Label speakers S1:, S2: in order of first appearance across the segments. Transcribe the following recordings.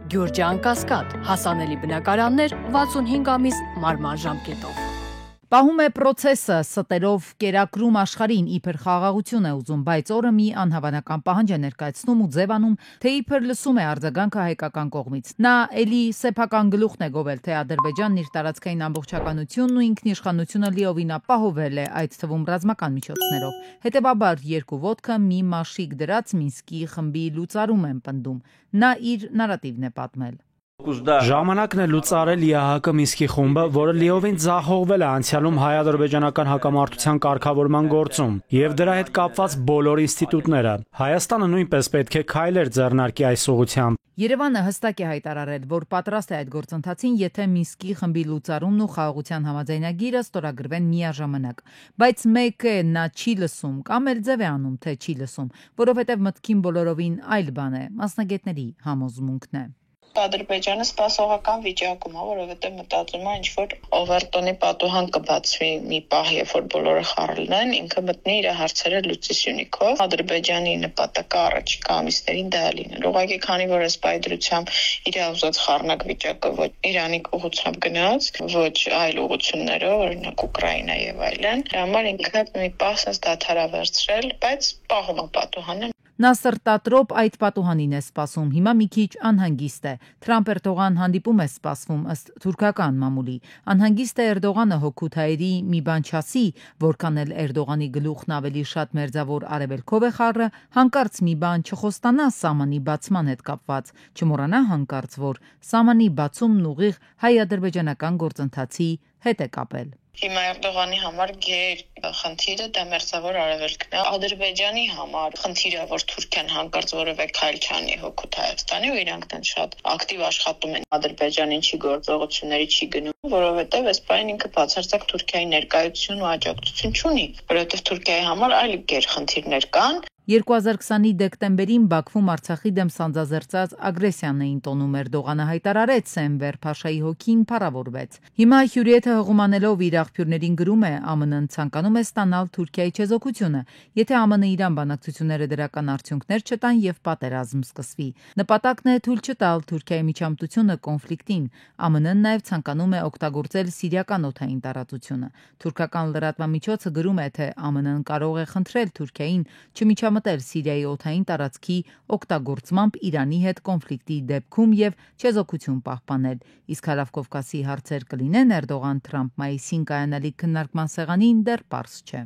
S1: Գյուրջան Կասկադ, հասանելի բնակարաններ 65 ամիս մարման ժամկետով։
S2: Պահում է պրոցեսը, ստերով կերակրում աշխարհին իբր խաղաղություն է ուզում, բայց օրը մի անհավանական պահանջ է ներկայացնում ու ձևանում, թե իբր լսում է արձագանքը հայկական կողմից։ Նա էլի սեփական գլուխն է գովել, թե Ադրբեջանն իր տարածքային ամբողջականությունն ու ինքնիշխանությունը լիովին ապահովել է, այդ թվում ռազմական միջոցներով։ Հետևաբար երկու ոտքը մի մաշիկ դրած Մինսկի խմբի լուծարում են պնդում։ Նա իր նարատիվն է պատմել։
S3: Ժամանակն է լուծարել ԵԱՀԿ Մինսկի խումբը, որը լիովին ձախողվել է անցյալում հայ-ադրբեջանական հակամարտության կարգավորման գործում, եւ դրա հետ կապված բոլոր ինստիտուտները։ Հայաստանը նույնպես պետք է քայլեր ձեռնարկի այս ուղղությամբ։
S2: Երևանը հստակ է հայտարարել, որ պատրաստ է այդ գործընթացին, եթե Մինսկի խմբի լուծարումն ու խաղաղության համաձայնագիրը ստորագրվեն միաժամանակ։ Բայց մեկ է նա չի լսում, կամ էլ ձև է անում, թե չի լսում, որովհետև մտքին բոլորովին այլ բան է, մասնագետների համոզմունքն է։
S4: Ադրբեջանը սպասողական վիճակում է, որովհետև մտածում է ինչ-որ Օվերտոնի պատուհան կբացվի մի պահ, երբ որ բոլորը խառնեն են, ինքը մտնի իր հարցերը լուծի Սյունիքով։ Ադրբեջանի նպատակը առաջիկա ամիսներին դա է լինել։ Ուղղակի քանի որ այս պայդրությամբ իր ուզած խառնակ վիճակը ոչ Իրանի ուղղությամբ գնաց, ոչ այլ ուղղություններով, օրինակ Ուկրաինա եւ այլն, դրա համար ինքը մի պահ sense դադարավերցրել, բայց պահում է պատուհանը։
S2: Նա սրտատրոպ այդ պատուհանին է սպասում, հիմա մի քիչ անհանգիստ է։ Թրամփ-Էրդողան հանդիպում է սպասվում ըստ թուրքական մամուլի։ Անհանգիստ է Էրդողանը հոգուտ հայերի մի բան չասի, որքան էլ Էրդողանի գլուխն ավելի շատ մերձավոր արևելքով է խառը, հանկարծ մի բան չխոստանա սահմանի բացման հետ կապված, չմոռանա հանկարծ, որ սահմանի բացումն ուղիղ հայ-ադրբեջանական գործընթացի հետ է կապել։
S4: Հիմա Էրդողանի համար խնդիրը դա մերձավոր արևելքն է։ Ադրբեջանի համար խնդիրը, որ Թուրքիան հանկարծ որևէ քայլ չանի հօգուտ Հայաստանի, ու իրանք դեռ շատ ակտիվ աշխատում են Ադրբեջանին չի գործողությունների չի գնում, որովհետև այս բանը ինքը բացարձակ Թուրքիայի ներկայություն ու աջակցություն չունի, որովհետև Թուրքիայի համար այլ գերխնդիրներ կան։
S2: 2020-ի դեկտեմբերին Բաքվում Արցախի դեմ սանձազերծած ագրեսիան էին տոնում Էրդողանը հայտարարեց Էնվեր Փաշայի հոգին փառավորվեց։ Հիմա Հյուրիեթը հղումանելով իր աղբյուրներին գրում է ԱՄՆ-ն ցանկանում է ստանալ Թուրքիայի չեզոքությունը, եթե ԱՄՆ-Իրան բանակցությունները դրական արդյունքներ չտան եւ պատերազմ սկսվի։ Նպատակն է թույլ չտալ Թուրքիայի միջամտությունը կոնֆլիկտին։ ԱՄՆ-ն նաեւ ցանկանում է օգտագործել սիրիական օդային տարածությունը։ Թուրքական լրատվամիջոցը գրում է, թե ԱՄՆ-ն կարող է խնդրել Թուրքիային չմիջամտել Սիրիայի օդային տարածքի օգտագործմամբ Իրանի հետ կոնֆլիկտի դեպքում եւ չեզոքություն պահպանել։ Իսկ Հարավկովկասի հարցեր կլինեն Էրդողան-Թրամփ մայիսին կայանալիք քննարկման սեղանին դեռ պարզ չէ։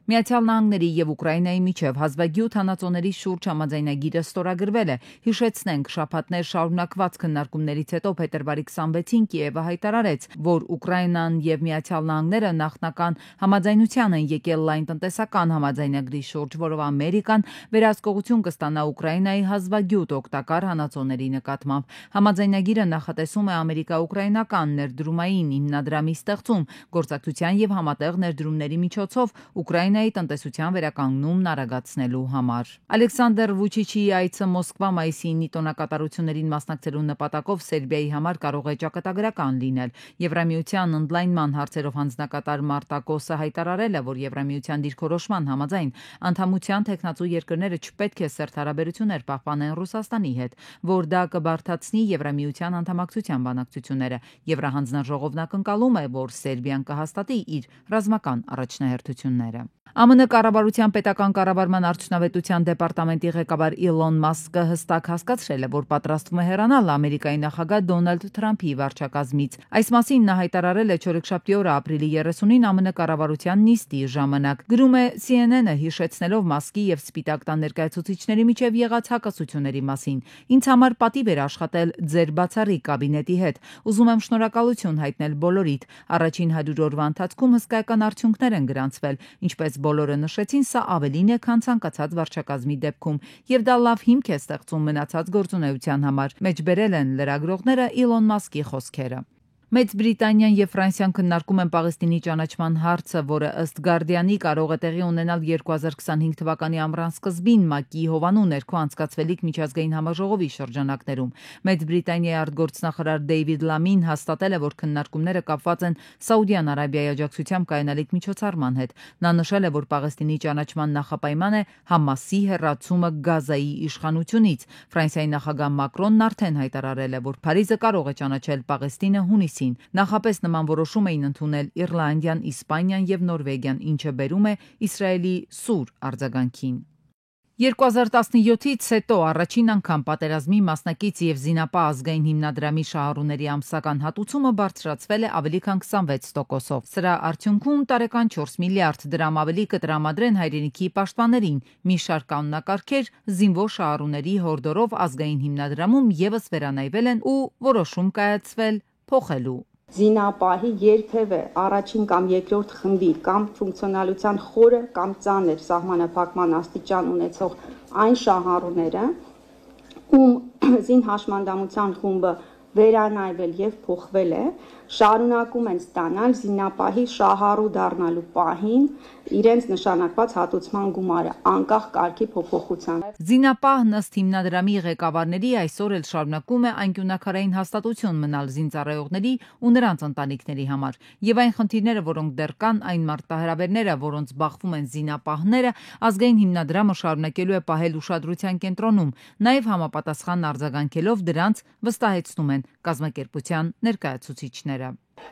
S2: Միացյալ Նահանգների եւ Ուկրաինայի միջև հազվագյուտ հանածոների շուրջ համաձայնագիրը ստորագրվել է։ Հիշեցնենք, շաբաթներ շարունակված քննարկումներից հետո փետրվարի 26-ին Կիևը հայտարարեց, որ Ուկրաինան եւ Միացյալ Նահանգները նախնական համաձայնության են եկել լայն տնտեսական համաձայնագրի շուրջ, որով Ամերիկան վերահսկողություն կստանա Ուկրաինայի հազվագյուտ օգտակար հանածոների նկատմամբ։ Համաձայնագիրը նախատեսում է ամերիկա-ուկրաինական ներդրումային հիմնադրամի ստեղծում, գործակցության եւ համատեղ ներդրումների միջոցով Ուկրաինայի տնտեսության վերականգնումն արագացնելու համար։ Ալեքսանդր Վուչիչի այցը Մոսկվա մայիսի 9-ի տոնակատարություններին մասնակցելու նպատակով Սերբիայի համար կարող է ճակատագրական լինել։ Եվրամիության ընդլայնման հարցերով հանձնակատար Մարտակոսը հայտարարել է, որ Եվրամիության դիրքորոշման համաձայն անդամության թեկնածու երկրները չպետք է սերտ հարաբերություններ պահպանեն Ռուսաստանի հետ, որ դա կբարդացնի Եվրամիության անդամակցության բանակցությունները։ Եվրահանձնաժողովն ակնկալում է, որ Սերբիան կհաստատի իր ռազմական առաջնահերթությունները։ ԱՄՆ կառավարության պետական կառավարման արդյունավետության դեպարտամենտի ղեկավար Իլոն Մասկը հստակ հասկացրել է, որ պատրաստվում է հեռանալ Ամերիկայի նախագահ Դոնալդ Թրամփի վարչակազմից։ Այս մասին նա հայտարարել է չորեքշաբթի օրը ապրիլի 30-ին ԱՄՆ կառավարության նիստի ժամանակ։ Գրում է CNN-ը հիշեցնելով Մասկի եւ Սպիտակ տան ներկայացուցիչների միջև եղած հակասությունների մասին։ Ինձ համար պատիվ էր աշխատել ձեր բացառիկ կաբինետի հետ։ Ուզում եմ շնորհակալություն հայտնել բոլորիդ։ Առաջին 100 օրվա ընթացքում հսկայական արդյունքներ են գրանցվել, ինչպես բոլորը նշեցին, սա ավելին է, քան ցանկացած վարչակազմի դեպքում, եւ դա լավ հիմք է ստեղծում մնացած գործունեության համար, մեջբերել են լրագրողները Իլոն Մասկի խոսքերը։ Մեծ Բրիտանիան եւ Ֆրանսիան քննարկում են Պաղեստինի ճանաչման հարցը, որը ըստ Guardian-ի կարող է տեղի ունենալ 2025 թվականի ամռան սկզբին ՄԱԿ-ի հովանու ներքո անցկացվելիք միջազգային համաժողովի շրջանակներում։ Մեծ Բրիտանիայի արտգործնախարար Դեյվիդ Լամին հաստատել է, որ քննարկումները կապված են Սաուդյան Արաբիայի աջակցությամբ կայանալիք միջոցառման հետ։ Նա նշել է, որ Պաղեստինի ճանաչման նախապայման է Համասի հեռացումը Գազայի իշխանությունից։ Ֆրանսիայի նախագահ Մակրոնն արդեն հայտարարել է, որ Փարիզը կարող է ճանաչել Պաղեստինը հունիսին։ Նախապես նման որոշում էին ընդունել Իռլանդիան, Իսպանիան եւ Նորվեգիան, ինչը բերում է Իսրայելի սուր արձագանքին։ 2017-ից հետո առաջին անգամ պատերազմի մասնակից եւ Զինապահ ազգային հիմնադրամի շահառուների ամսական հատուցումը բարձրացվել է ավելի քան 26%-ով։ Սրա արդյունքում տարեկան 4 միլիարդ դրամ ավելի կտրամադրեն հայրենիքի պաշտպաններին։ Մի շարք կանոնակարգեր զինվոր շահառուների հորդորով ազգային հիմնադրամում եւս վերանայվել են ու որոշում կայացվել փոխելու։
S5: Զինապահի երբևէ առաջին կամ երկրորդ խմբի կամ ֆունկցիոնալության խորը կամ ծանր սահմանափակման աստիճան ունեցող այն շահառուները, ում զինհաշմանդամության խումբը վերանայվել եւ փոխվել է, շարունակում են ստանալ զինապահի շահառու դառնալու պահին իրենց նշանակված հատուցման գումարը անկախ կարգի փոփոխությամբ։
S2: Զինապահն ըստ հիմնադրամի ղեկավարների այսօր էլ շարունակում է անկյունաքարային հաստատություն մնալ զինծառայողների ու նրանց ընտանիքների համար։ Եվ այն խնդիրները, որոնք դեռ կան, այն մարտահրավերները, որոնց բախվում են զինապահները, ազգային հիմնադրամը շարունակելու է պահել ուշադրության կենտրոնում, նաև համապատասխան արձագանքելով դրանց վստահեցնում են կազմակերպության ներկայացուցիչները։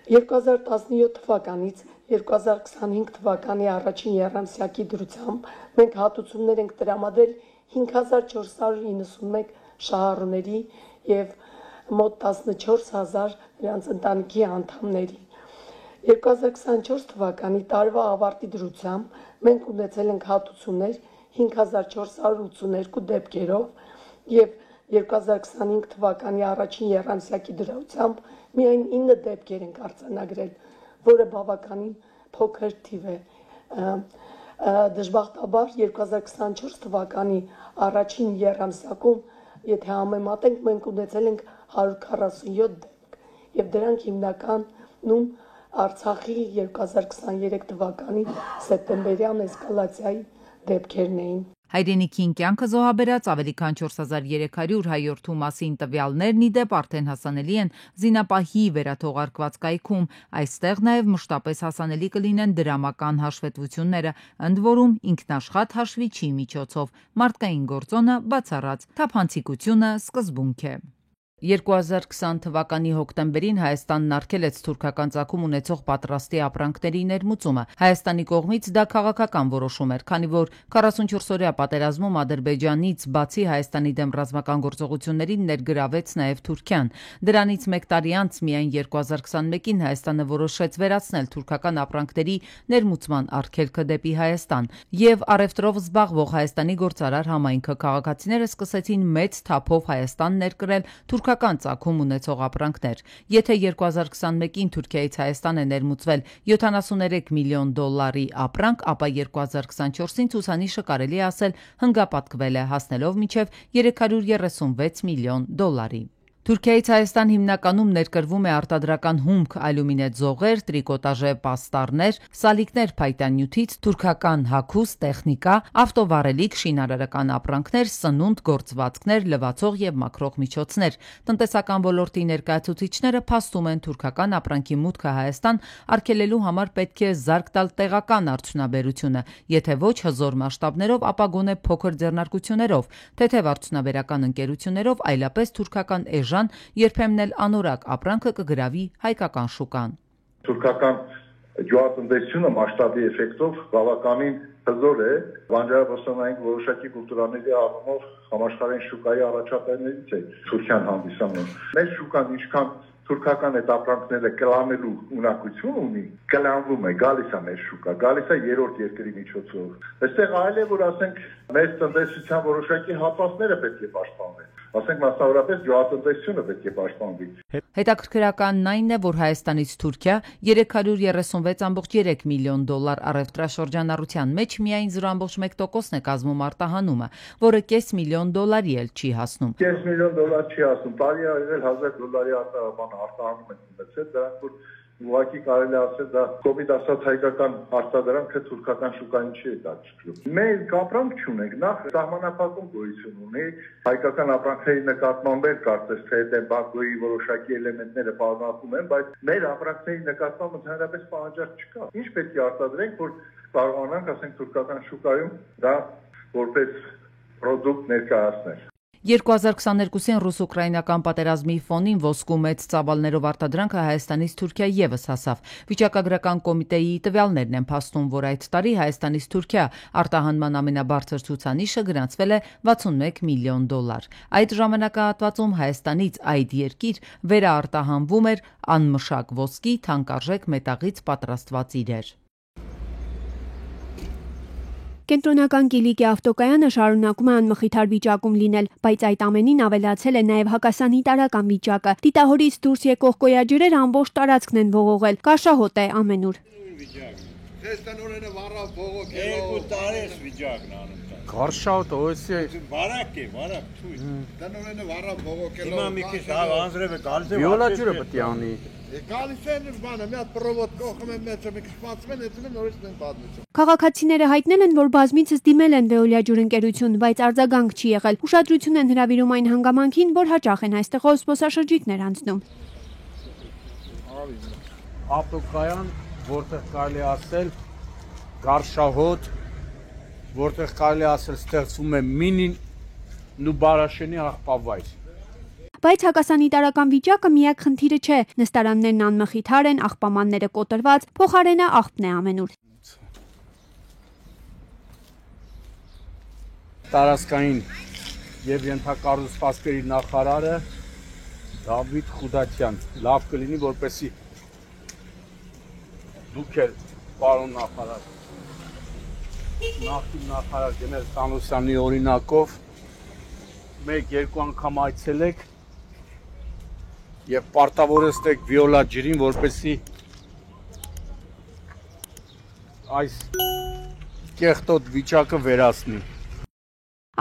S6: 2017 թվականից 2025 թվականի առաջին եռամսյակի դրությամբ մենք հատուցումներ ենք տրամադրել 5491 շահառուների եւ մոտ 14000 նրանց ընտանիքի անդամների։ 2024 թվականի տարվա ավարտի դրությամբ մենք ունեցել ենք հատուցումներ 5482 դեպքերով եւ 2025 թվականի առաջին եռամսյակի դրությամբ միայն 9 դեպքեր ենք արձանագրել, որը բավականին փոքր թիվ է։ Դժբախտաբար 2024 թվականի առաջին եռամսյակում, եթե համեմատենք, մենք ունեցել ենք 147 դեպք, եւ դրանք հիմնականում Արցախի 2023 թվականի սեպտեմբերյան էսկալացիայի դեպքերն էին։
S2: Հայրենիքին կյանքը զոհաբերած ավելի քան 4300 հայորդու մասին տվյալներն ի դեպ արդեն հասանելի են զինապահի վերաթողարկված կայքում։ Այստեղ նաև մշտապես հասանելի կլինեն դրամական հաշվետվությունները, ընդ որում ինքնաշխատ հաշվիչի միջոցով։ Մարդկային գործոնը բացառած, թափանցիկությունը սկզբունք է։ 2020 թվականի հոկտեմբերին Հայաստանն արգելեց թուրքական ծագում ունեցող պատրաստի ապրանքների ներմուծումը։ Հայաստանի կողմից դա քաղաքական որոշում էր, քանի որ 44-օրյա պատերազմում Ադրբեջանից բացի Հայաստանի դեմ ռազմական գործողություններին ներգրավեց նաև Թուրքիան։ Դրանից մեկ տարի անց միայն 2021-ին Հայաստանը որոշեց վերացնել թուրքական ապրանքների ներմուծման արգելքը դեպի Հայաստան, եւ առևտրով զբաղվող Հայաստանի գործարար համայնքը քաղաքացիները սկսեցին մեծ թափով Հայաստան ներկրել թուրքական ծագում ունեցող ապրանքներ։ Եթե 2021-ին Թուրքիայից Հայաստան է ներմուծվել 73 միլիոն դոլարի ապրանք, ապա 2024-ին ցուցանիշը կարելի է ասել հնգապատկվել է, հասնելով մինչև 336 միլիոն դոլարի։ Թուրքիայից Հայաստան հիմնականում ներկրվում է արտադրական հումք, ալյումինե ձողեր, տրիկոտաժե պաստառներ, սալիկներ փայտանյութից, թուրքական հագուստ, տեխնիկա, ավտովարելիք, շինարարական ապրանքներ, սնունդ, գործվածքներ, լվացող եւ մաքրող միջոցներ։ Տնտեսական ոլորտի ներկայացուցիչները փաստում են թուրքական ապրանքի մուտքը Հայաստան արգելելու համար պետք է զարգ տալ տեղական արդյունաբերությունը, եթե ոչ հզոր մասշտաբներով, ապա գոնե փոքր ձեռնարկություններով, թեթև արդյունաբերական ընկերություններով, այլապես թուրքական երբեմն էլ անորակ ապրանքը կգրավի հայկական շուկան։
S7: Թուրքական գյուղատնտեսությունը մասշտաբի էֆեկտով բավականին հզոր է, բանջարաբոստանային որոշակի կուլտուրաների առումով համաշխարհային շուկայի առաջատարներից է Թուրքիան հանդիսանում։ Մեր շուկան ինչքան թուրքական այդ ապրանքները կլանելու ունակություն ունի, կլանվում է, գալիս է մեր շուկա, գալիս է երրորդ երկրի միջոցով։ Այստեղ այլ է, որ ասենք մեր տնտեսության որոշակի հատվածները պետք է պաշտպանվեն։ ասենք մասնավորապես գյուղատնտեսությունը պետք է պաշտպանվի։
S2: Հետաքրքրականն այն է, որ Հայաստանից Թուրքիա 336.3 միլիոն դոլար առևտրաշրջանառության մեջ միայն 0.1%-ն է կազմում արտահանումը, որը կես միլիոն դոլարի էլ չի հասնում։
S7: Կես միլիոն դոլար չի հասնում, տարի արել 1000 դոլարի արտահանում են ունեցել, դրանք որ ուղղակի կարելի ասել դա կոպիտ ասած հայկական արտադրանքը թուրքական շուկային չի հետաքրքրում։ Մենք ապրանք չունենք, նախ սահմանափակում գոյություն ունի, հայկական ապրանքների նկատմամբ էլ կարծես թե էմբարգոյի որոշակի էլեմենտները պարունակում են, բայց մեր ապրանքների նկատմամբ ընդհանրապես պահանջարկ չկա։ Ինչ պետք է արտադրենք, որ կարողանանք, ասենք, թուրքական շուկայում դա որպես պրոդուկտ ներկայացնել։
S2: 2022-ին ռուս-ուկրաինական պատերազմի ֆոնին ոսկու մեծ ծավալներով արտադրանքը Հայաստանից Թուրքիա եւս հասավ։ Վիճակագրական կոմիտեի տվյալներն են փաստում, որ այդ տարի Հայաստանից Թուրքիա արտահանման ամենաբարձր ցուցանիշը գրանցվել է 61 միլիոն դոլար։ Այդ ժամանակահատվածում Հայաստանից այդ երկիր վերաարտահանվում էր անմշակ ոսկի, թանկարժեք մետաղից պատրաստված իրեր։
S8: Կենտրոնական Կիլիկի ավտոկայանը շարունակում է անմխիթար վիճակում լինել, բայց այդ ամենին ավելացել է նաև հակասանիտարական վիճակը։ Դիտահորից դուրս եկող կոյաջրերը ամբողջ տարածքն են ողողել, կաշահոտ է ամենուր։
S9: Կարշահոտ օսի բարակ է, թույլ։ Տնօրենը վառա բողոքելով։ Հիմա մի քիչ անձրևը գալիս է։ Վիոլա ջուրը պետք է անի։ Գալիս են բանը, մի հատ պրովոդ կողմ են մեջը, մի քիչ սպասում են, հետո նորից են պատմություն։
S8: Քաղաքացիները հայտնել են, որ բազմիցս դիմել են Veolia ջուրընկերություն, բայց արձագանք չի եղել։ Ուշադրություն են հրավիրում այն հանգամանքին, որ հաճախ են այստեղով զբոսաշրջիկներ անցնում։
S9: Ավտոկայան, որտեղ կարելի ասել Գարշահոտ, որտեղ կարելի ասել ստեղծվում է մինի նուբարաշենի աղբավայր։
S8: Բայց հակասանիտարական վիճակը միակ խնդիրը չէ, նստարաններն անմխիթար են, աղբամանները կոտրված, փոխարենը աղբն է ամենուր։
S9: Տարածքային եւ ենթակառուցվածքների նախարարը Դավիթ Խուդատյան, լավ կլինի, որպեսզի դուք էլ պարոն նախարար, նախկին նախարար Գենել Սանոսյանի օրինակով 1-2 անգամ այցելեք եւ պարտավորեցեք Վիոլա ջրին, որպեսզի այս կեղտոտ վիճակը վերացնի։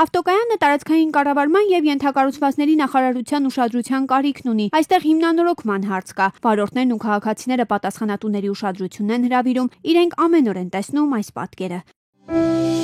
S8: Ավտոկայանը տարածքային կառավարման եւ ենթակառուցվածքների նախարարության ուշադրության կարիքն ունի։ Այստեղ հիմնանորոգման հարց կա։ Վարորդներն ու քաղաքացիները պատասխանատուների ուշադրությունն են հրավիրում, իրենք ամեն օր են տեսնում այս պատկերը։